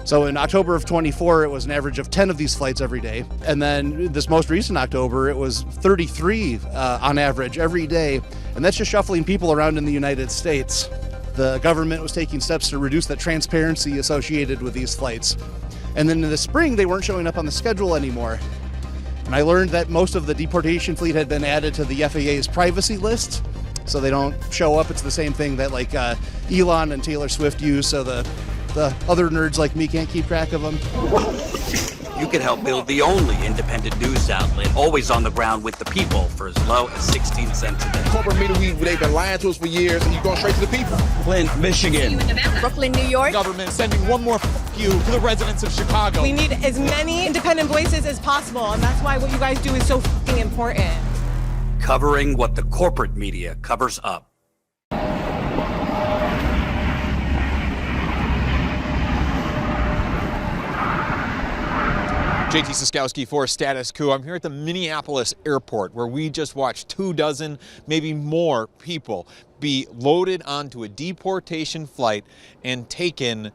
So in October of 24, it was an average of 10 of these flights every day. And then this most recent October, it was 33 on average every day. And that's just shuffling people around in the United States. The government was taking steps to reduce the transparency associated with these flights. And then in the spring, they weren't showing up on the schedule anymore. And I learned that most of the deportation fleet had been added to the FAA's privacy list, so they don't show up. It's the same thing that like Elon and Taylor Swift use, so the other nerds like me can't keep track of them. You can help build the only independent news outlet, always on the ground with the people, for as low as 16 cents a day. Corporate media, they've been lying to us for years, and you're going straight to the people. Flint, Michigan. Brooklyn, New York. Government sending one more you to the residents of Chicago. We need as many independent voices as possible, and that's why what you guys do is so important. Covering what the corporate media covers up. JT Siskowski for Status Coup. I'm here at the Minneapolis airport where we just watched 24, maybe more people be loaded onto a deportation flight and taken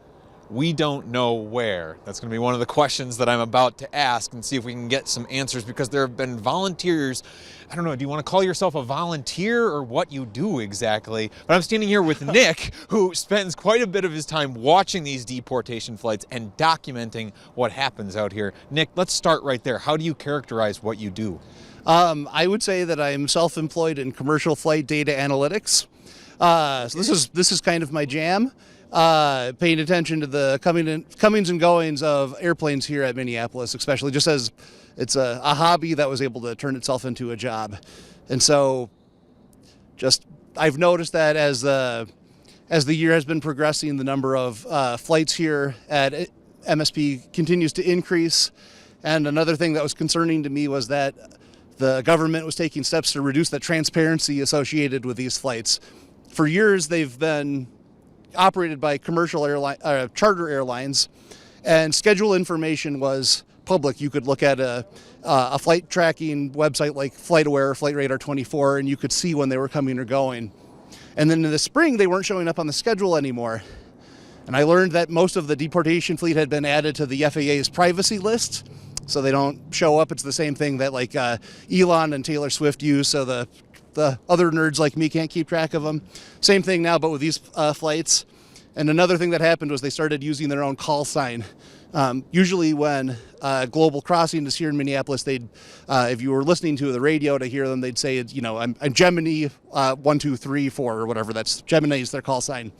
we don't know where. That's going to be one of the questions that I'm about to ask and see if we can get some answers, because there have been volunteers. I don't know, do you want to call yourself a volunteer or what you do exactly? But I'm standing here with Nick, who spends quite a bit of his time watching these deportation flights and documenting what happens out here. Nick, let's start right there. How do you characterize what you do? I would say that I'm self-employed in commercial flight data analytics. So this is kind of my jam. Paying attention to the comings and goings of airplanes here at Minneapolis, especially just as it's a hobby that was able to turn itself into a job. And so I've noticed that as the year has been progressing, the number of flights here at MSP continues to increase. And another thing that was concerning to me was that the government was taking steps to reduce the transparency associated with these flights. For years, they've been operated by commercial charter airlines, and schedule information was public. You could look at a flight tracking website like FlightAware or FlightRadar 24, and you could see when they were coming or going. And then in the spring, they weren't showing up on the schedule anymore. And I learned that most of the deportation fleet had been added to the FAA's privacy list, so they don't show up. It's the same thing that like Elon and Taylor Swift use, so the other nerds like me can't keep track of them. Same thing now, but with these flights. And another thing that happened was they started using their own call sign. Usually when Global Crossing is here in Minneapolis, they'd, if you were listening to the radio to hear them, they'd say, you know, I'm Gemini 1, 2, 3, 4, or whatever. That's Gemini is their call sign.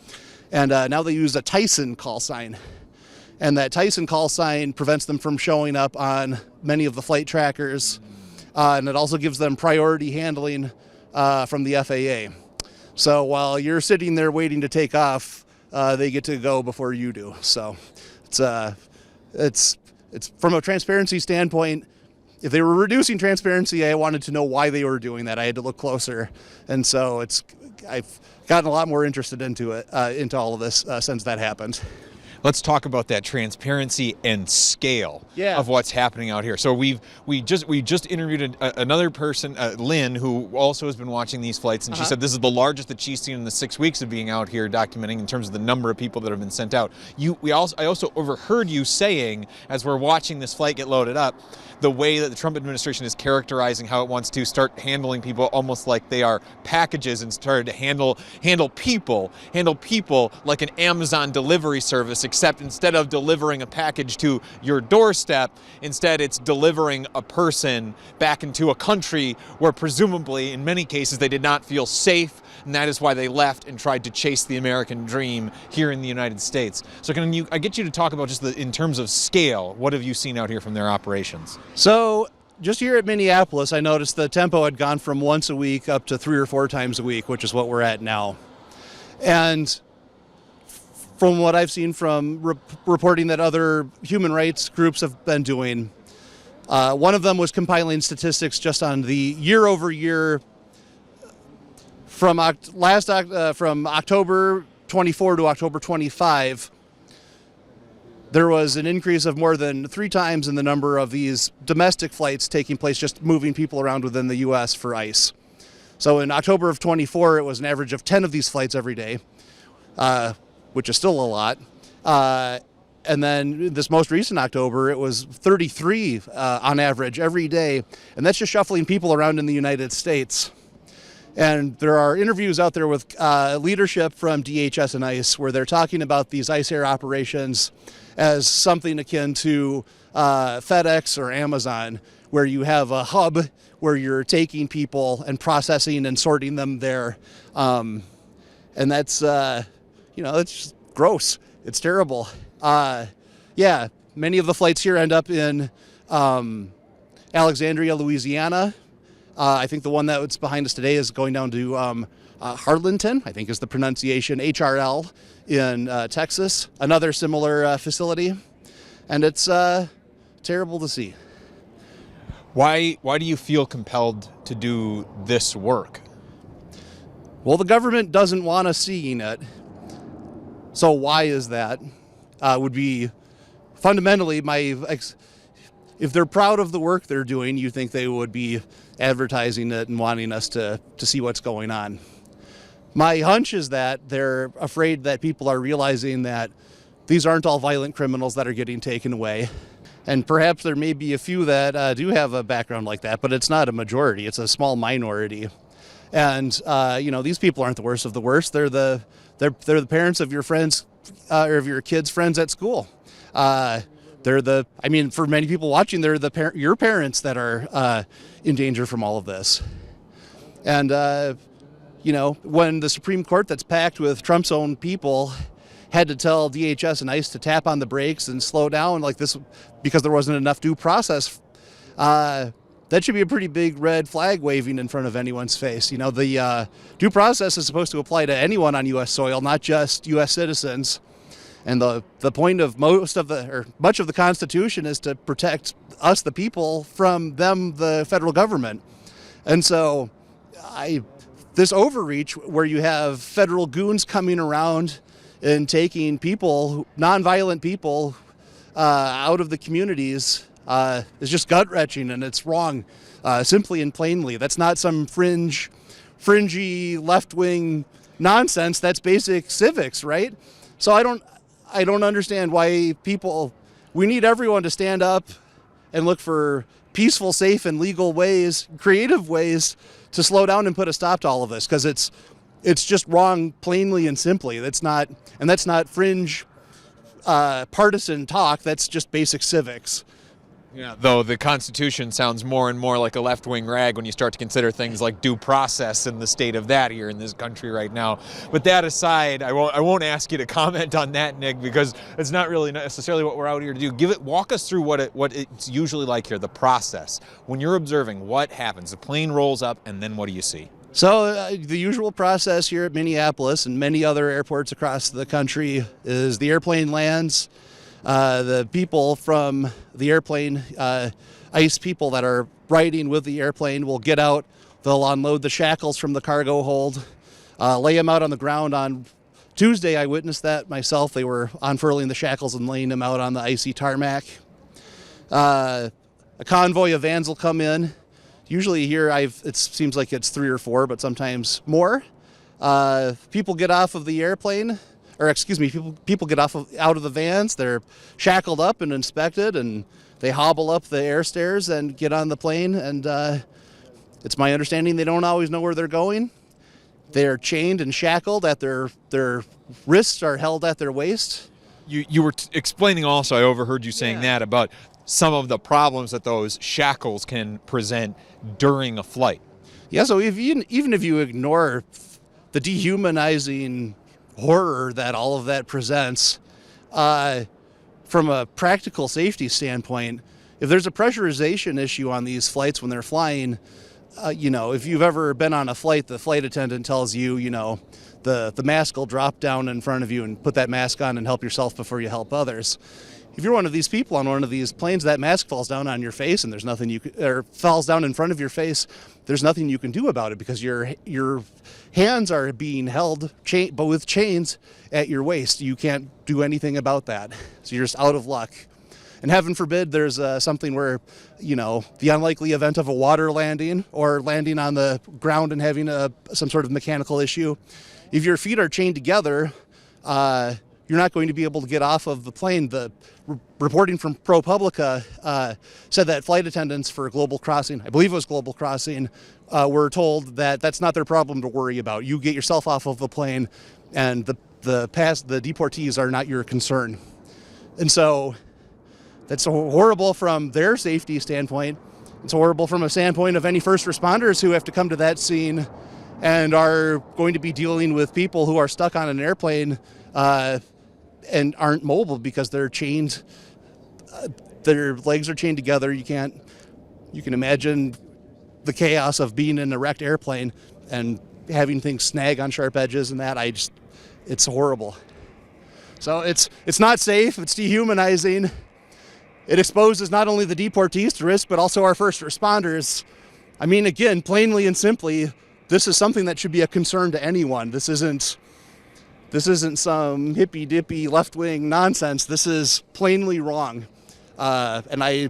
And now they use a Tyson call sign. And that Tyson call sign prevents them from showing up on many of the flight trackers. And it also gives them priority handling from the FAA. So while you're sitting there waiting to take off, they get to go before you do. So it's from a transparency standpoint. If they were reducing transparency, I wanted to know why they were doing that. I had to look closer, and so I've gotten a lot more interested into it, into all of this since that happened. Let's talk about that transparency and scale of what's happening out here. So we just interviewed another person, Lynn, who also has been watching these flights, and she said this is the largest that she's seen in the 6 weeks of being out here documenting in terms of the number of people that have been sent out. I also overheard you saying, as we're watching this flight get loaded up, the way that the Trump administration is characterizing how it wants to start handling people almost like they are packages, and started to handle people like an Amazon delivery service, except instead of delivering a package to your doorstep, instead it's delivering a person back into a country where presumably in many cases they did not feel safe, and that is why they left and tried to chase the American dream here in the United States. So I get you to talk about just in terms of scale, what have you seen out here from their operations? So just here at Minneapolis, I noticed the tempo had gone from once a week up to 3 or 4 times a week, which is what we're at now. And from what I've seen from reporting that other human rights groups have been doing, one of them was compiling statistics just on the year-over-year from October 24 to October 25. There was an increase of more than 3 times in the number of these domestic flights taking place, just moving people around within the U.S. for ICE. So in October of 24, it was an average of 10 of these flights every day, which is still a lot. And then this most recent October, it was 33 on average every day. And that's just shuffling people around in the United States. And there are interviews out there with leadership from DHS and ICE where they're talking about these ICE air operations as something akin to FedEx or Amazon, where you have a hub where you're taking people and processing and sorting them there. And that's, it's just gross. It's terrible. Yeah, many of the flights here end up in Alexandria, Louisiana. I think the one that's behind us today is going down to Harlingen, I think is the pronunciation, HRL in Texas, another similar facility. And it's terrible to see. Why do you feel compelled to do this work? Well, the government doesn't want us seeing it. So why is that? Would be fundamentally if they're proud of the work they're doing, you think they would be advertising it and wanting us to see what's going on. My hunch is that they're afraid that people are realizing that these aren't all violent criminals that are getting taken away. And perhaps there may be a few that do have a background like that, but it's not a majority. It's a small minority. And, these people aren't the worst of the worst. They're the parents of your friends or of your kids' friends at school. For many people watching, they're your parents that are in danger from all of this. And, when the Supreme Court that's packed with Trump's own people had to tell DHS and ICE to tap on the brakes and slow down like this because there wasn't enough due process, that should be a pretty big red flag waving in front of anyone's face. The due process is supposed to apply to anyone on U.S. soil, not just U.S. citizens. And the point of much of the Constitution is to protect us, the people, from them, the federal government. And so this overreach where you have federal goons coming around and taking people, nonviolent people, out of the communities is just gut-wrenching, and it's wrong, simply and plainly. That's not some fringy left-wing nonsense. That's basic civics, right? So I don't understand why we need everyone to stand up and look for peaceful, safe, and legal ways, creative ways to slow down and put a stop to all of this, because it's just wrong, plainly and simply. That's not fringe partisan talk. That's just basic civics. Yeah, though the Constitution sounds more and more like a left-wing rag when you start to consider things like due process and the state of that here in this country right now. But that aside, I won't ask you to comment on that, Nick, because it's not really necessarily what we're out here to do. Walk us through what it's usually like here, the process. When you're observing, what happens? The plane rolls up, and then what do you see? So the usual process here at Minneapolis and many other airports across the country is the airplane lands. The people from the airplane, ICE people that are riding with the airplane will get out. They'll unload the shackles from the cargo hold, lay them out on the ground. On Tuesday, I witnessed that myself. They were unfurling the shackles and laying them out on the icy tarmac. A convoy of vans will come in. Usually here, it seems like it's 3 or 4, but sometimes more. People get off of the airplane. People get out of the vans. They're shackled up and inspected, and they hobble up the air stairs and get on the plane. And it's my understanding they don't always know where they're going. They're chained and shackled at their wrists are held at their waist. You were explaining also, I overheard you saying that about some of the problems that those shackles can present during a flight. Yeah, so even if you ignore the dehumanizing horror that all of that presents, from a practical safety standpoint, if there's a pressurization issue on these flights when they're flying, if you've ever been on a flight, the flight attendant tells you, the mask will drop down in front of you and put that mask on and help yourself before you help others. If you're one of these people on one of these planes, that mask falls down on your face and there's nothing falls down in front of your face, there's nothing you can do about it because your hands are being held but with chains at your waist. You can't do anything about that. So you're just out of luck. And heaven forbid there's something where, the unlikely event of a water landing or landing on the ground and having some sort of mechanical issue. If your feet are chained together, you're not going to be able to get off of the plane. The reporting from ProPublica said that flight attendants for Global Crossing, I believe it was Global Crossing, were told that that's not their problem to worry about. You get yourself off of the plane, and the deportees are not your concern. And so that's horrible from their safety standpoint. It's horrible from a standpoint of any first responders who have to come to that scene and are going to be dealing with people who are stuck on an airplane and aren't mobile because they're chained, their legs are chained together. You can imagine the chaos of being in a wrecked airplane and having things snag on sharp edges and that. It's horrible. So it's not safe, it's dehumanizing. It exposes not only the deportees to risk, but also our first responders. I mean, again, plainly and simply, this is something that should be a concern to anyone. This isn't some hippy-dippy left-wing nonsense. This is plainly wrong. And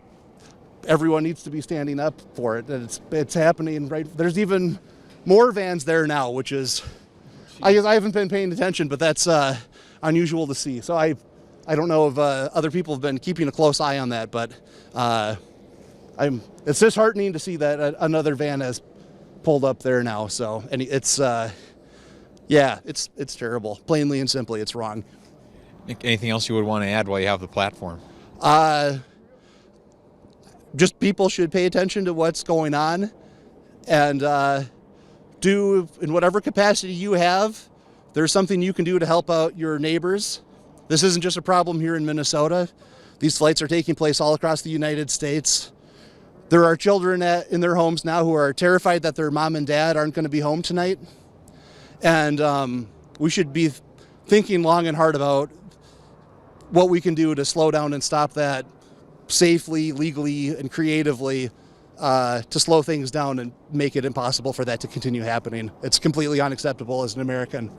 everyone needs to be standing up for it. It's happening right. There's even more vans there now, which is, I haven't been paying attention, but that's unusual to see. So I don't know if other people have been keeping a close eye on that, but it's disheartening to see that another van has pulled up there now. So, and it's terrible. Plainly and simply, it's wrong. Anything else you would want to add while you have the platform? Just people should pay attention to what's going on and do in whatever capacity you have. There's something you can do to help out your neighbors. This isn't just a problem here in Minnesota. These flights are taking place all across the United States. There are children in their homes now who are terrified that their mom and dad aren't going to be home tonight. And we should be thinking long and hard about what we can do to slow down and stop that safely, legally, and creatively to slow things down and make it impossible for that to continue happening. It's completely unacceptable as an American.